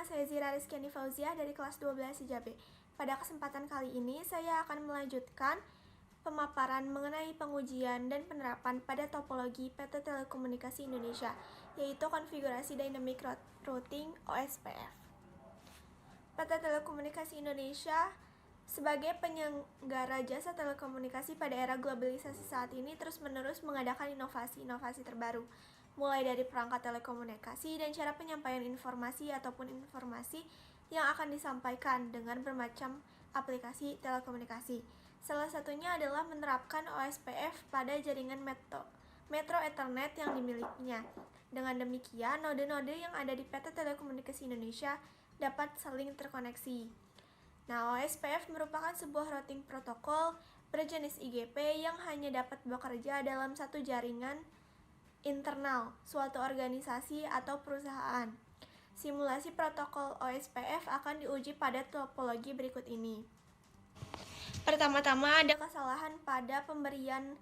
nama saya Zira Rizkyani Fauziah dari kelas 12 IJB. Pada kesempatan kali ini, saya akan melanjutkan pemaparan mengenai pengujian dan penerapan pada topologi PT Telekomunikasi Indonesia, yaitu konfigurasi Dynamic Routing (OSPF). PT Telekomunikasi Indonesia sebagai penyelenggara jasa telekomunikasi pada era globalisasi saat ini terus-menerus mengadakan inovasi-inovasi terbaru, mulai dari perangkat telekomunikasi dan cara penyampaian informasi ataupun informasi yang akan disampaikan dengan bermacam aplikasi telekomunikasi. Salah satunya adalah menerapkan OSPF pada jaringan Metro Ethernet yang dimilikinya. Dengan demikian, node-node yang ada di PT Telekomunikasi Indonesia dapat saling terkoneksi. Nah, OSPF merupakan sebuah routing protokol berjenis IGP yang hanya dapat bekerja dalam satu jaringan internal suatu organisasi atau perusahaan. Simulasi protokol OSPF akan diuji pada topologi berikut ini. Pertama-tama ada kesalahan pada pemberian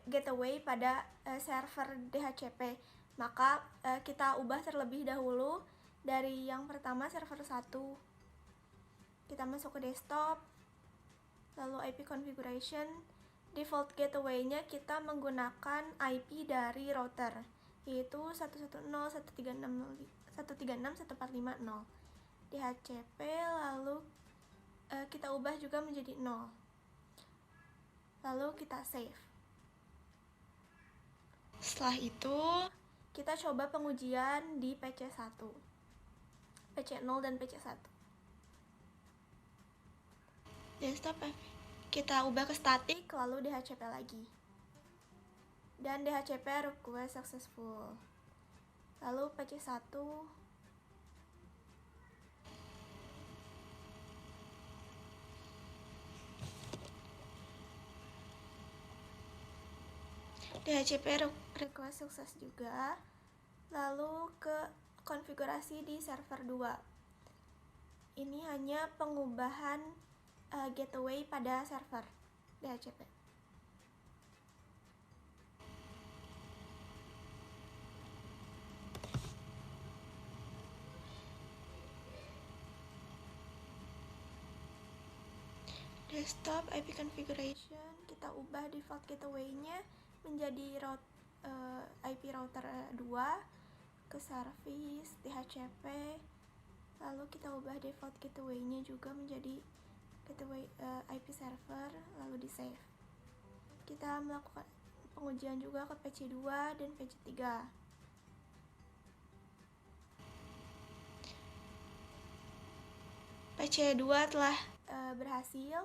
gateway pada server DHCP. Maka kita ubah terlebih dahulu dari yang pertama server 1. Kita masuk ke desktop, lalu IP configuration. Default gateway-nya kita menggunakan IP dari router, yaitu 110.136.145.0 DHCP, lalu kita ubah juga menjadi 0. Lalu kita save. Setelah itu, kita coba pengujian di PC1, PC0 dan PC1. Desktop kita ubah ke static, lalu DHCP lagi. Dan DHCP request successful. Lalu PC1. DHCP request sukses juga. Lalu ke konfigurasi di server 2. Ini hanya pengubahan gateway pada server DHCP. Desktop IP configuration, kita ubah default gateway-nya menjadi IP router 2 ke service DHCP. Lalu kita ubah default gateway-nya juga menjadi gateway IP server, lalu di save. Kita melakukan pengujian juga ke PC2 dan PC3. PC2 telah berhasil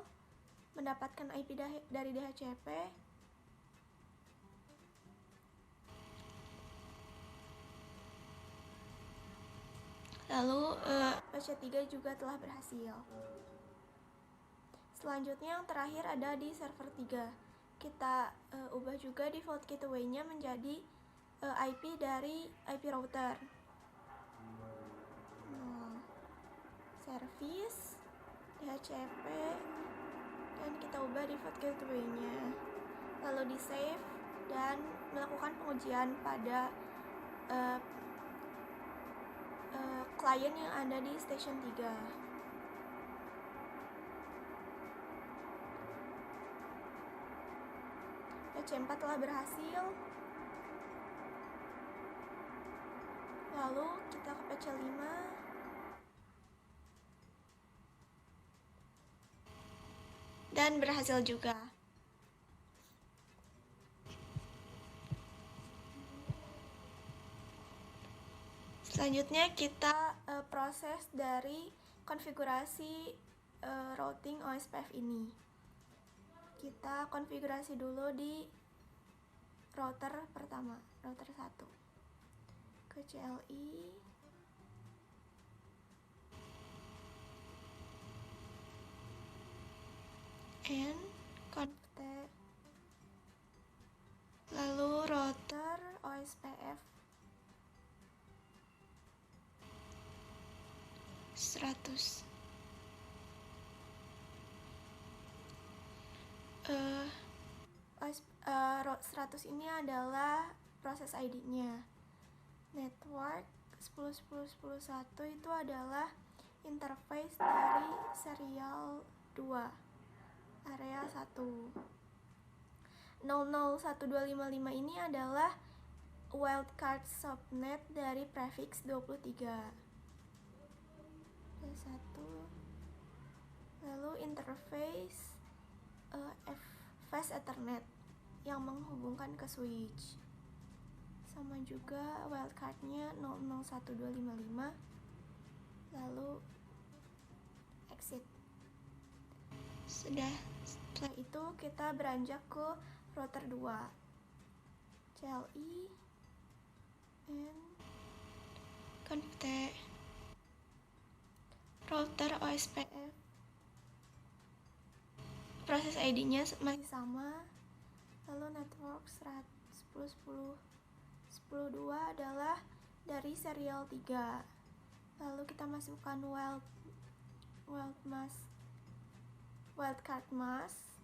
mendapatkan IP dari DHCP. Lalu PC3 juga telah berhasil. Selanjutnya yang terakhir ada di server 3. Kita ubah juga default gateway-nya menjadi IP dari IP router. Service DHCP, dan kita ubah default gateway-nya. Lalu di save dan melakukan pengujian pada klien yang ada di station 3. PC4 telah berhasil. Lalu kita ke PC5. Dan berhasil juga. Selanjutnya kita proses dari konfigurasi routing OSPF ini. Kita konfigurasi dulu di router pertama, router 1. Ke CLI. And config. Lalu router OSPF 100. 100 ini adalah proses ID-nya. Network 10.10.10.1 itu adalah interface dari serial 2 area 1. 001255 ini adalah wildcard subnet dari prefix 23. Ada 1. Lalu interface fast ethernet yang menghubungkan ke switch. Sama juga wildcardnya 001255. Lalu exit. Setelah itu kita beranjak ke router 2. CLI and connect router OSPF. Proses ID-nya masih sama. Lalu network 10.10.10.2 adalah dari serial 3. Lalu kita masukkan wildcard mask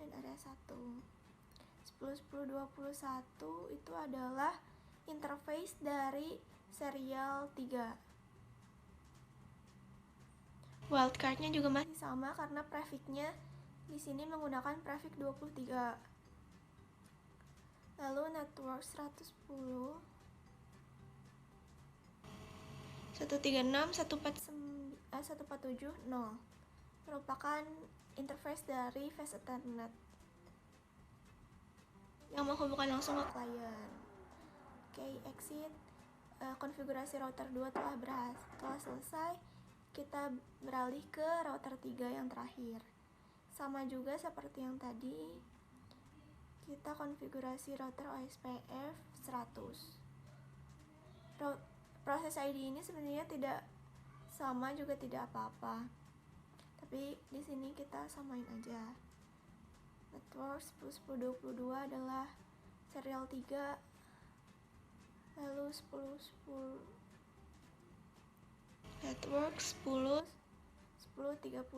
dan area 1. 10.10.21 itu adalah interface dari serial 3. Wildcardnya juga masih sama karena prefixnya di sini menggunakan prefix 23. Lalu network 110 136.147.0 merupakan interface dari fast ethernet yang menghubungkan langsung ke klien. Oke, exit. Konfigurasi router 2 telah selesai. Kita beralih ke router 3 yang terakhir. Sama juga seperti yang tadi, kita konfigurasi router OSPF 100. Proses ID ini sebenarnya tidak sama juga tidak apa-apa, tapi di sini kita samain aja. Network 10.10.22 adalah serial 3. Lalu 10.10 network 10.10.31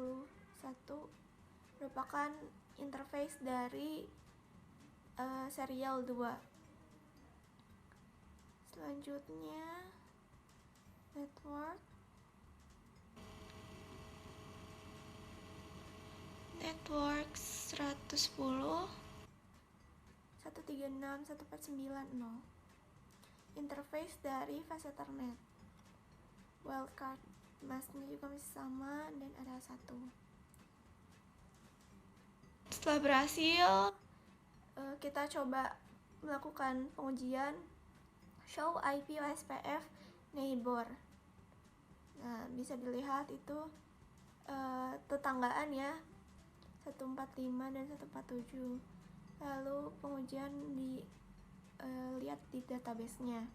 merupakan interface dari serial 2. Selanjutnya network 110 136.149.0 interface dari fast ethernet. Wildcard masknya juga masih sama dan ada 1. Setelah berhasil, kita coba melakukan pengujian show IP OSPF neighbor. Nah, bisa dilihat itu tetanggaan ya, 145 dan 147. Lalu pengujian dilihat di database-nya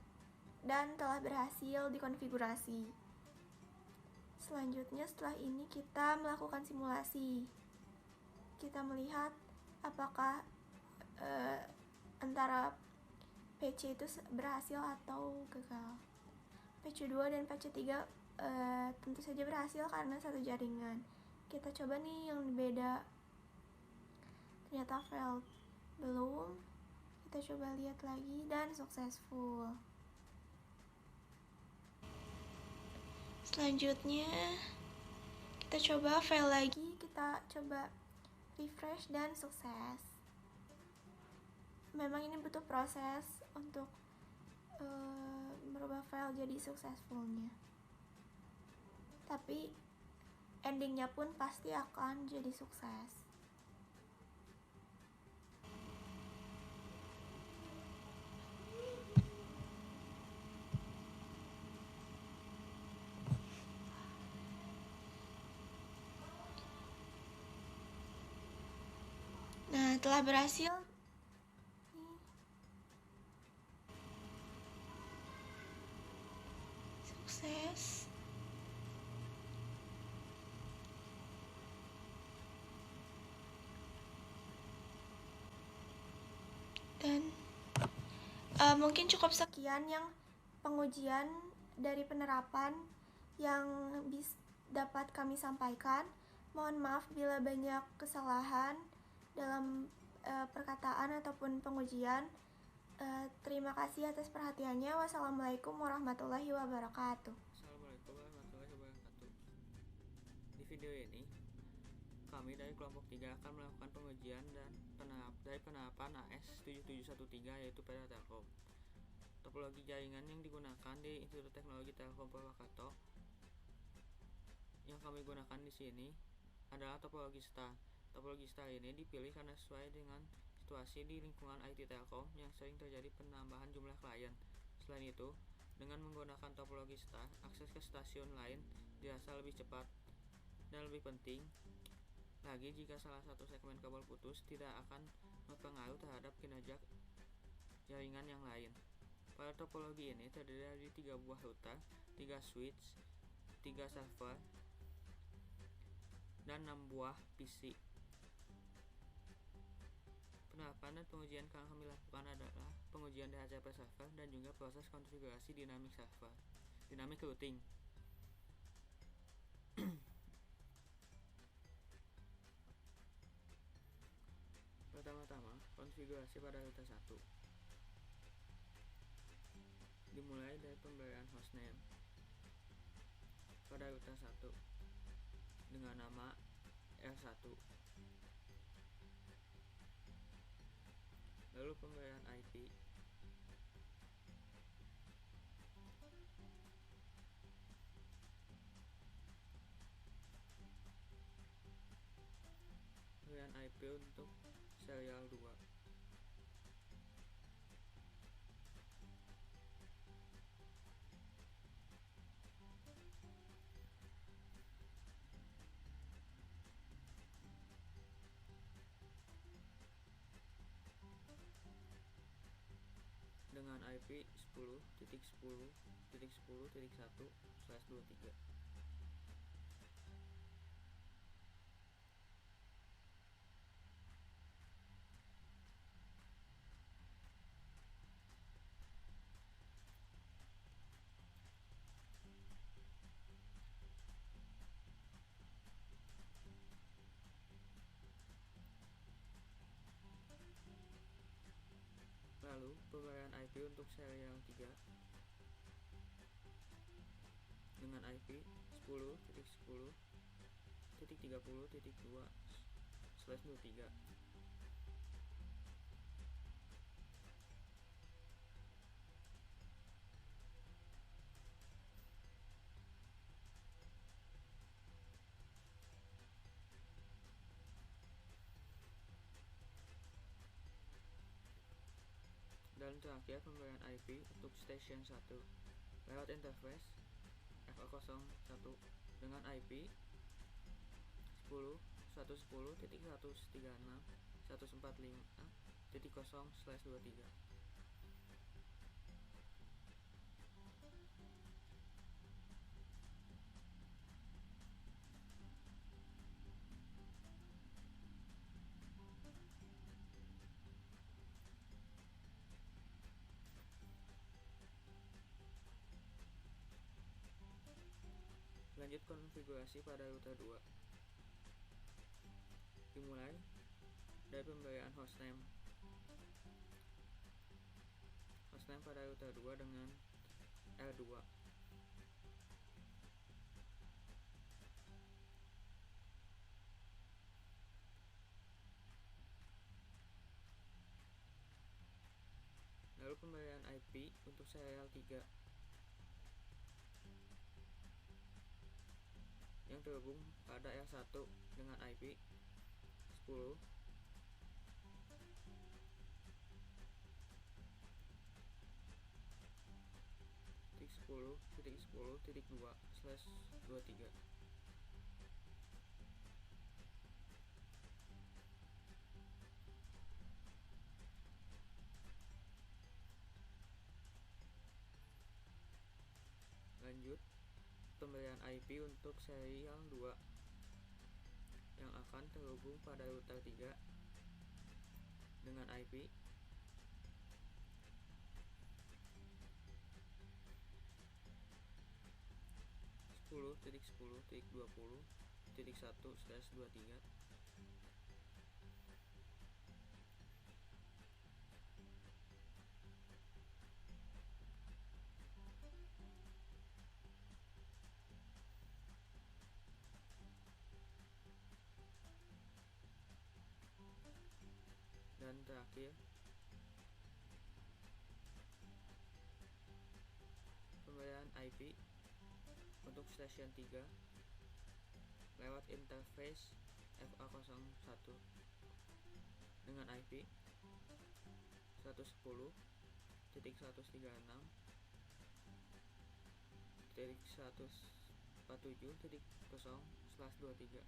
dan telah berhasil dikonfigurasi. Selanjutnya setelah ini kita melakukan simulasi. Kita melihat apakah antara PC itu berhasil atau gagal. PC 2 dan PC 3 tentu saja berhasil karena satu jaringan. Kita coba nih yang beda. Ternyata failed. Belum. Kita coba lihat lagi dan successful. Selanjutnya kita coba fail lagi. Kita coba refresh dan sukses. Memang ini butuh proses untuk merubah file jadi successfulnya. Tapi endingnya pun pasti akan jadi sukses. Nah, telah berhasil. Sukses. Dan mungkin cukup sekian yang pengujian dari penerapan yang dapat kami sampaikan. Mohon maaf bila banyak kesalahan dalam perkataan ataupun pengujian. Terima kasih atas perhatiannya. Wassalamualaikum warahmatullahi wabarakatuh. Assalamualaikum warahmatullahi wabarakatuh. Di video ini, kami dari kelompok 3 akan melakukan pengujian dan penerapan AS7713 yaitu pada Telkom. Topologi jaringan yang digunakan di Institut Teknologi Telkom Purwakarta yang kami gunakan di sini adalah topologi star. Topologi star ini dipilih karena sesuai dengan situasi di lingkungan IT Telkom yang sering terjadi penambahan jumlah klien. Selain itu, dengan menggunakan topologi star, akses ke stasiun lain dirasa lebih cepat. Dan lebih penting lagi, jika salah satu segmen kabel putus, tidak akan berpengaruh terhadap kinerja jaringan yang lain. Pada topologi ini terdiri dari 3 buah router, 3 switch, 3 server, dan 6 buah PC. Penerapan dan pengujian yang kami lakukan adalah pengujian DHCP server dan juga proses konfigurasi dynamic routing. Pertama-tama, konfigurasi pada router 1. Dimulai dari pemberian hostname pada router 1 dengan nama R1. Lalu pemberian IP untuk serial 2. Dengan IP 10.10.10.1/23. Lalu pemberian IP untuk serial 3 dengan IP 10.10.30.2/23. Dan terakhir pemberian IP untuk station 1 lewat interface FA01 dengan IP 10.110.135.145.0/23. Lanjut konfigurasi pada router 2. Dimulai dari pemberian hostname pada router 2 dengan R2. Lalu pemberian IP untuk serial 3 yang terhubung pada R1 dengan IP 10 10.10.2/23. Lanjut pemberian IP untuk serial 2 yang akan terhubung pada router 3 dengan IP 10.10.20.1/23. Dan terakhir, pemberian IP untuk stasiun 3 lewat interface FA01 dengan IP 110.136.147.0/23.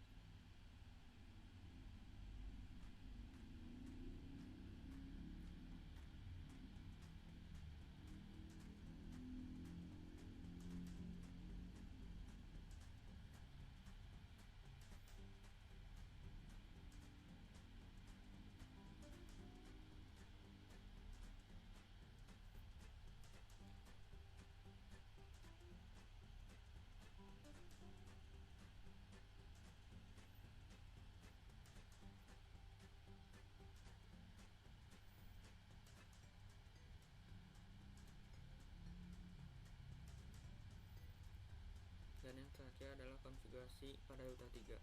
Dan yang terakhir adalah konfigurasi pada router 3,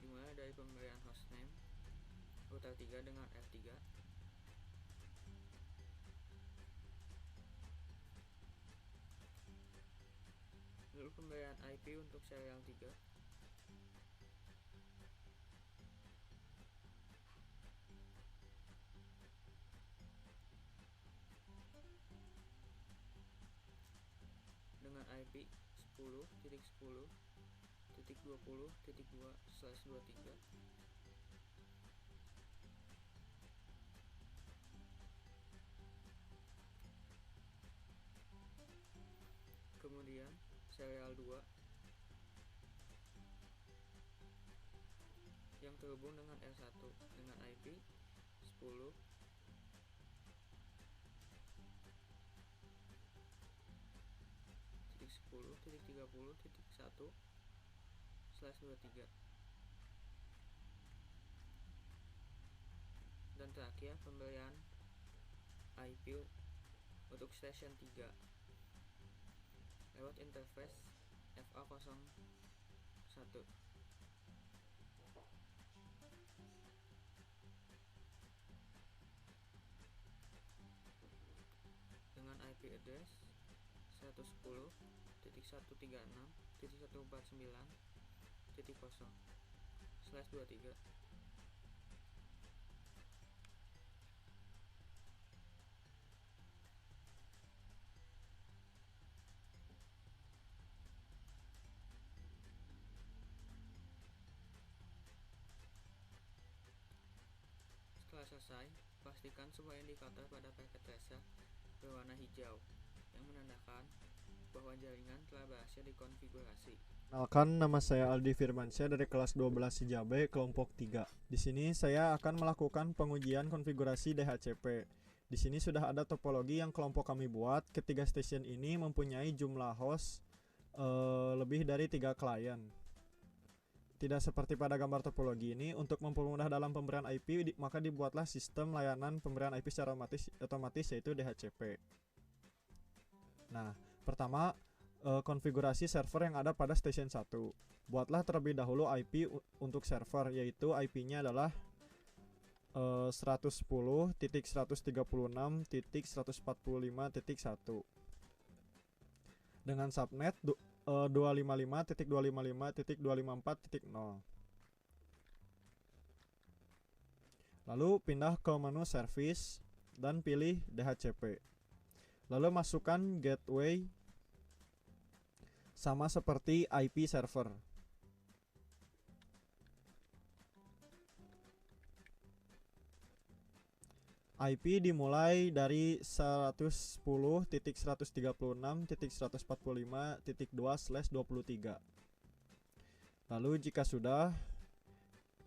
dimulai dari pemberian hostname router 3 dengan R3, lalu pemberian IP untuk serial 3, dengan IP 10.10.20.2/23. Kemudian serial 2 yang terhubung dengan R1 dengan IP 10 10.30.1/23. Dan terakhir pemberian IP untuk station 3 lewat interface FA01 dengan IP address 110.136.149.0/23. Setelah selesai, pastikan semua indikator pada packet tracer berwarna hijau yang menandakan bahwa jaringan telah berhasil dikonfigurasi. Kenalkan, nama saya Aldi Firmansyah dari kelas 12 Hijabe kelompok 3. Di sini saya akan melakukan pengujian konfigurasi DHCP. Di sini sudah ada topologi yang kelompok kami buat. Ketiga stasiun ini mempunyai jumlah host lebih dari 3 klien. Tidak seperti pada gambar topologi ini, untuk mempermudah dalam pemberian IP, maka dibuatlah sistem layanan pemberian IP secara otomatis yaitu DHCP. Nah, pertama, konfigurasi server yang ada pada station 1. Buatlah terlebih dahulu IP untuk server, yaitu IP-nya adalah 110.136.145.1 dengan subnet 255.255.254.0. Lalu pindah ke menu service dan pilih DHCP. Lalu masukkan gateway sama seperti IP server. IP dimulai dari 110.136.145.2/23. Lalu jika sudah,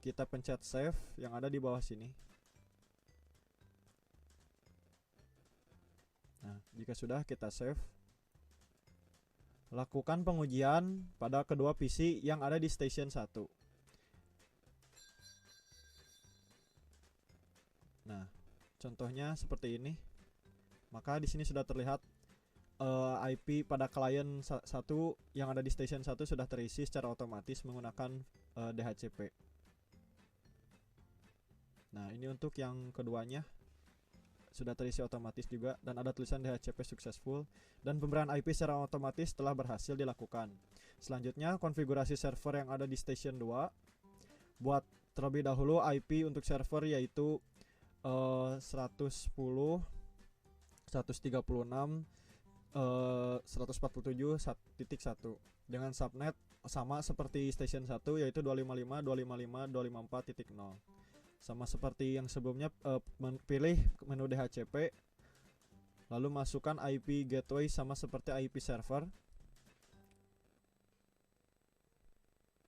kita pencet save yang ada di bawah sini. Nah, jika sudah, kita save. Lakukan pengujian pada kedua PC yang ada di station 1. Nah, contohnya seperti ini. Maka di sini sudah terlihat IP pada klien 1 yang ada di station 1 sudah terisi secara otomatis menggunakan DHCP. Nah, ini untuk yang keduanya sudah terisi otomatis juga dan ada tulisan DHCP successful dan pemberian IP secara otomatis telah berhasil dilakukan. Selanjutnya konfigurasi server yang ada di station 2. Buat terlebih dahulu IP untuk server yaitu 110 136 147.1 dengan subnet sama seperti station 1 yaitu 255.255.254.0. Sama seperti yang sebelumnya, pilih menu DHCP lalu masukkan IP gateway sama seperti IP server.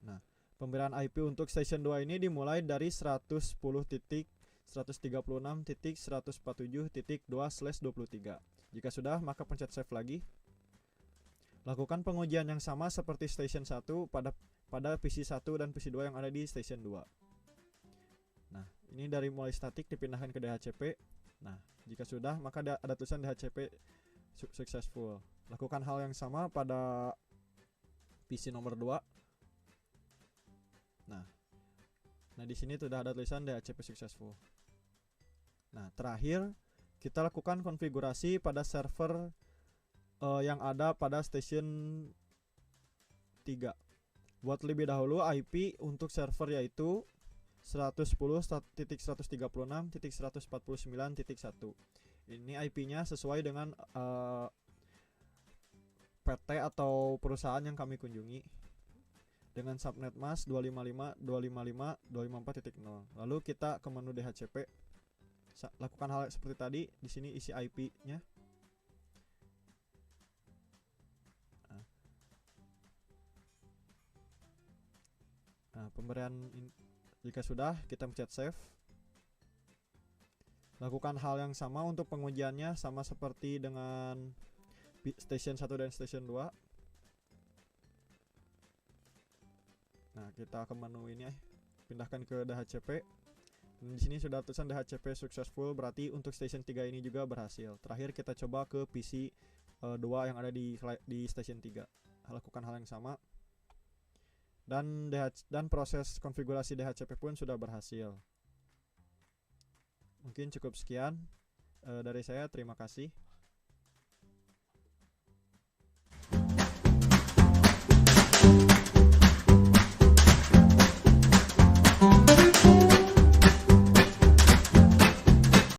Nah, pemberian IP untuk station 2 ini dimulai dari 110.136.147.2/23. Jika sudah, maka pencet save lagi. Lakukan pengujian yang sama seperti station 1 pada PC 1 dan PC 2 yang ada di station 2. Nah, ini dari mulai statik dipindahkan ke DHCP. Nah, jika sudah, maka ada tulisan DHCP successful. Lakukan hal yang sama pada PC nomor 2. Nah, di sini sudah ada tulisan DHCP successful. Nah, terakhir kita lakukan konfigurasi pada server yang ada pada station 3. Buat lebih dahulu IP untuk server yaitu 110.136.149.1. Ini IP-nya sesuai dengan PT atau perusahaan yang kami kunjungi dengan subnet mask 255.255.254.0. Lalu kita ke menu DHCP. Lakukan hal seperti tadi. Di sini isi IP-nya. Nah, pemberian jika sudah, kita pencet save. Lakukan hal yang sama untuk pengujiannya sama seperti dengan station 1 dan station 2. Nah, kita ke menu ini, pindahkan ke DHCP. Dan di sini sudah tulisan DHCP successful, berarti untuk station 3 ini juga berhasil. Terakhir kita coba ke PC 2 yang ada di station 3. Lakukan hal yang sama. Dan proses konfigurasi DHCP pun sudah berhasil. Mungkin cukup sekian dari saya, terima kasih.